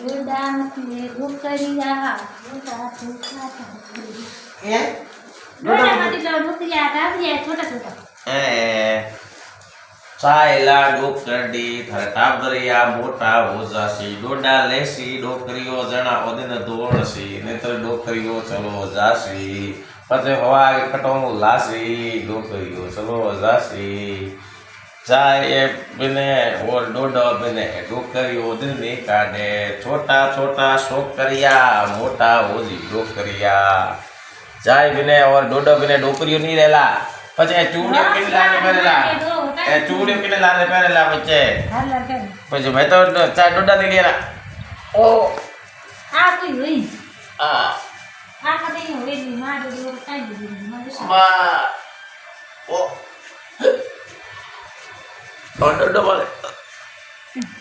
ડોડા ને ઢોકરિયા ડોડા માંથી તો ઢોકરિયા કાવ્યા છોટા ચાયલા ડોકરડી થારે ટાબરિયા મોટા હોજાસી ડોડા લેસી ડોકરીઓ જણા ઓદિન દોડસી નેત્ર ડોકરીઓ ચલો જાસી પછી હવા કટોનું લાસી ડોકરીઓ ચલો જાસી चाय बिने और डोडो बिने डोकरियो दिन नहीं काटे छोटा छोटा शोकरिया मोटा होजी डोकरिया चाय बिने और डोडो बिने डोकरियो नहीं रहेला પછી ચૂડીઓ પીને લારે પહેરેલા એ ચૂડીઓ પીને લારે પહેરેલા પછી મેં તો ચાય ડોડા લઈ લીધા ઓ આ કોઈ હોય આ કદે હોય ની માં ડોડો કાઈ દીધી માં ઓ ડોડો બોલે